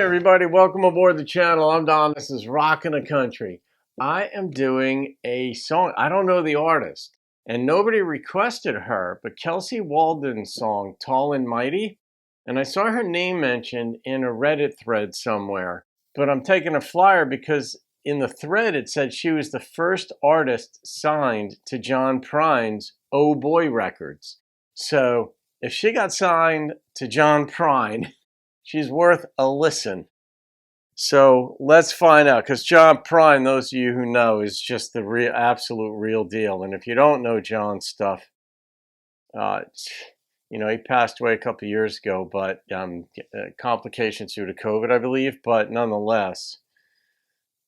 everybody, welcome aboard the channel. I'm Don. This is Rockin' the Country. I am doing a song. I don't know the artist, and nobody requested her, but Kelsey Waldon's song, Tall and Mighty. And I saw her name mentioned in a Reddit thread somewhere. But I'm taking a flyer because in the thread it said she was the first artist signed to John Prine's Oh Boy Records. So if she got signed to John Prine, she's worth a listen. So let's find out, because John Prine, those of you who know, is just the absolute real deal. And if you don't know John's stuff, he passed away a couple of years ago, but complications due to COVID, I believe. But nonetheless,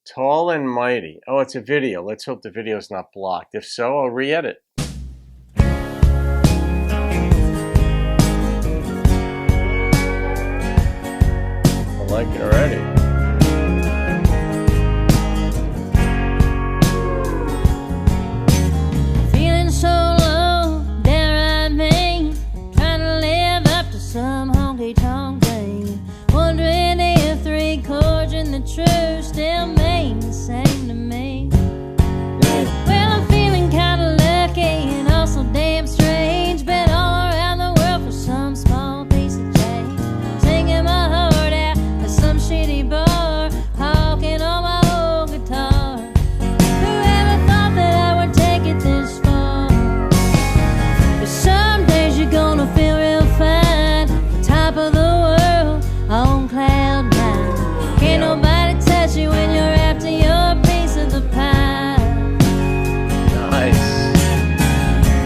Tall and Mighty. Oh, it's a video. Let's hope the video's not blocked. If so, I'll re-edit. I like it already. Feeling so low, there I mean, trying to live up to some honky-tonk thing. Wondering if 3 chords in the truth still mean the same to me. Well, I'm feeling kinda lucky and also damn strange. Been all around the world for some small piece of change, singing my heart out at some shitty bar, hawking on my old guitar. Whoever thought that I would take it this far? But some days you're gonna feel real fine, top of the world, on cloud 9. Can't nobody touch you when you're after your piece of the pie. Nice.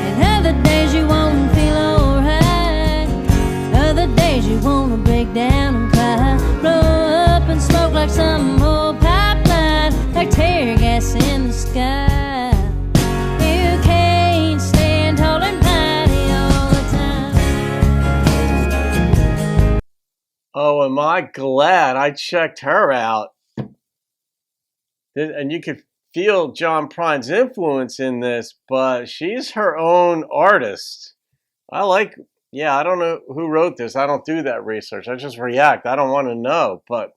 And other days you won't feel alright, other days you wanna break down and cry, blow up and smoke like some old pipeline, like tear gas in the sky. You can't stand tall and mighty all the time. Oh, am I glad I checked her out. And you could feel John Prine's influence in this, but she's her own artist. I don't know who wrote this. I don't do that research. I just react. I don't want to know, but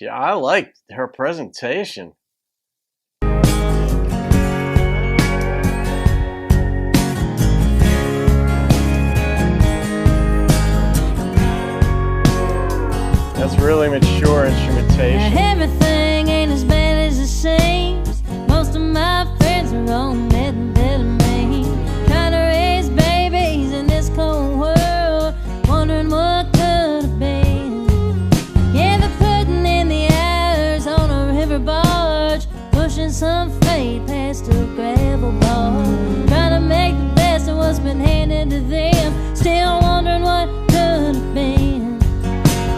yeah, I like her presentation. That's really mature instrumentation. Everything ain't as bad as it seems. Most of my friends are on methamphetamine, trying to raise babies in this cold world, wondering what could have been. Yeah, they're putting in the hours on a river barge, pushing some freight past a gravel bar, trying to make the best of what's been handed to them, still wondering what could have been.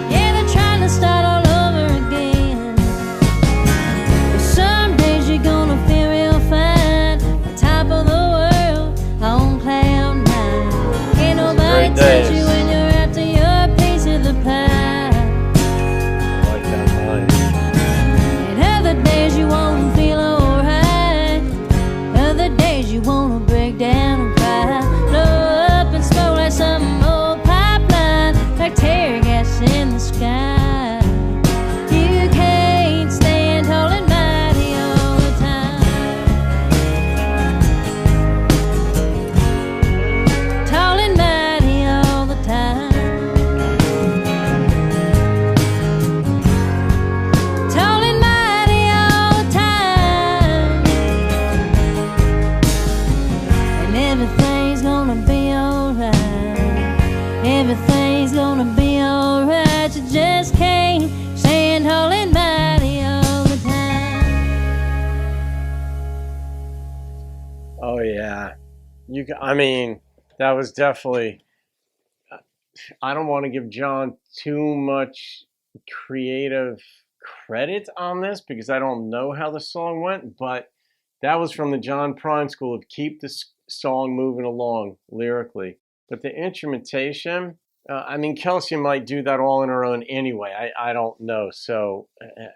Yeah, they're trying to start all over again. But some days you're gonna feel real fine, on top of the world, on cloud 9. Can't nobody touch you when you're after your piece of the pie. I like that line. And other days you won't feel alright, other days you wanna break down and cry, blow up and smoke like some old pipeline, like tear gas in the sky. You can't stand tall and mighty all the time. Tall and mighty all the time. Tall and mighty all the time. And everything's gonna be alright. Everything's gonna be alright. You just can't stand tall and mighty all the time. Oh yeah, that was definitely. I don't want to give John too much creative credit on this because I don't know how the song went, but that was from the John Prine school of keep this song moving along lyrically. But the instrumentation, Kelsey might do that all on her own anyway. I don't know. So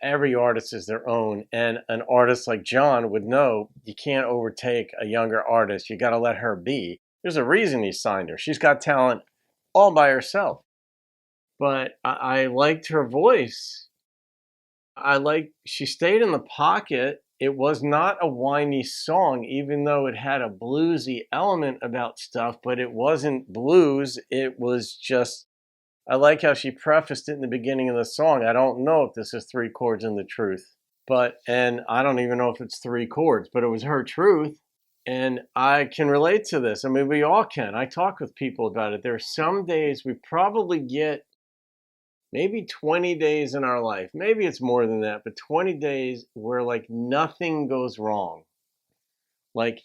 every artist is their own. And an artist like John would know you can't overtake a younger artist. You got to let her be. There's a reason he signed her. She's got talent all by herself. But I liked her voice. She stayed in the pocket. It was not a whiny song, even though it had a bluesy element about stuff, but it wasn't blues. It was just, I like how she prefaced it in the beginning of the song. I don't know if this is three chords in the truth, and I don't even know if it's three chords, but it was her truth. And I can relate to this. I mean, we all can. I talk with people about it. There are some days we probably get maybe 20 days in our life. Maybe it's more than that, but 20 days where like nothing goes wrong. Like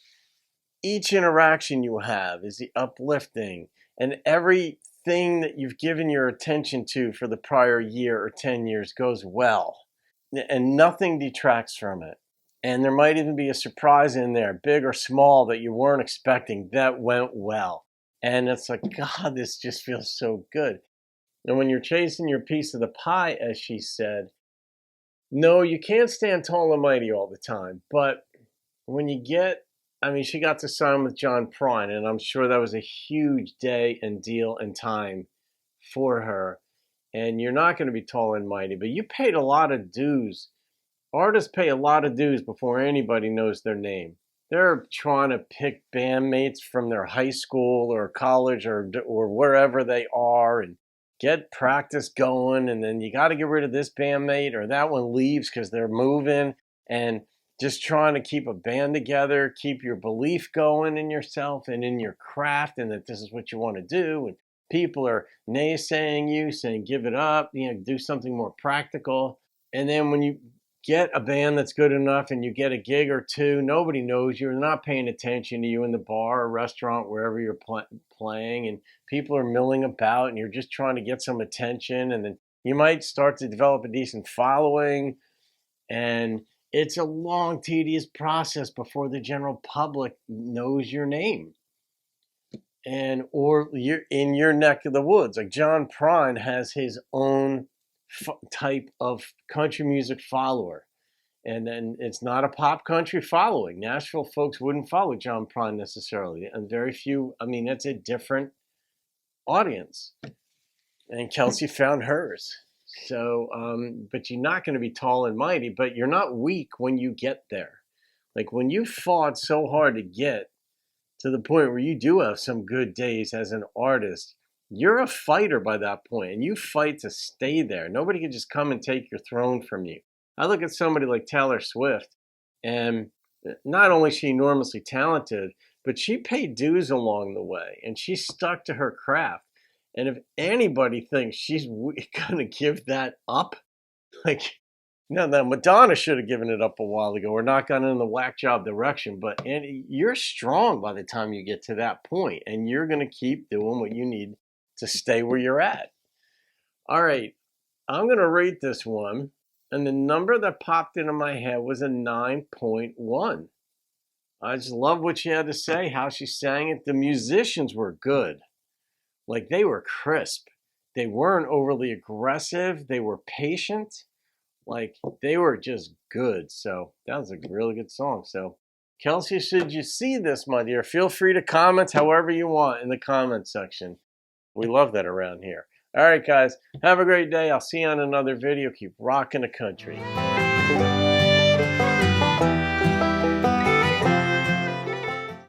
each interaction you have is the uplifting, and everything that you've given your attention to for the prior year or 10 years goes well, and nothing detracts from it. And there might even be a surprise in there, big or small, that you weren't expecting that went well. And it's like, God, this just feels so good. And when you're chasing your piece of the pie, as she said, no, you can't stand tall and mighty all the time. But when you get, I mean, she got to sign with John Prine, and I'm sure that was a huge day and deal and time for her. And you're not going to be tall and mighty, but you paid a lot of dues. Artists pay a lot of dues before anybody knows their name. They're trying to pick bandmates from their high school or college or wherever they are and get practice going. And then you got to get rid of this bandmate, or that one leaves because they're moving, and just trying to keep a band together, keep your belief going in yourself and in your craft, and that this is what you want to do. And people are naysaying you, saying, give it up, do something more practical. And then when you get a band that's good enough and you get a gig or two, nobody knows you. They're not paying attention to you in the bar or restaurant, wherever you're playing, and people are milling about and you're just trying to get some attention. And then you might start to develop a decent following, and it's a long, tedious process before the general public knows your name. Or you're in your neck of the woods. Like John Prine has his own type of country music follower. And then it's not a pop country following. Nashville folks wouldn't follow John Prine necessarily. And very few, I mean, that's a different audience. And Kelsey found hers. So, but you're not going to be tall and mighty, but you're not weak when you get there. Like when you fought so hard to get to the point where you do have some good days as an artist, you're a fighter by that point, and you fight to stay there. Nobody can just come and take your throne from you. I look at somebody like Taylor Swift, and not only is she enormously talented, but she paid dues along the way, and she stuck to her craft. And if anybody thinks she's going to give that up, like, no, Madonna should have given it up a while ago, or not gone in the whack job direction. But you're strong by the time you get to that point, and you're going to keep doing what you need to stay where you're at. All right, I'm going to rate this one, and the number that popped into my head was a 9.1. I just love what she had to say, how she sang it. The musicians were good. Like, they were crisp. They weren't overly aggressive. They were patient. Like, they were just good. So that was a really good song. So Kelsey, should you see this, my dear, feel free to comment however you want in the comment section. We love that around here. All right, guys, have a great day. I'll see you on another video. Keep rocking the country.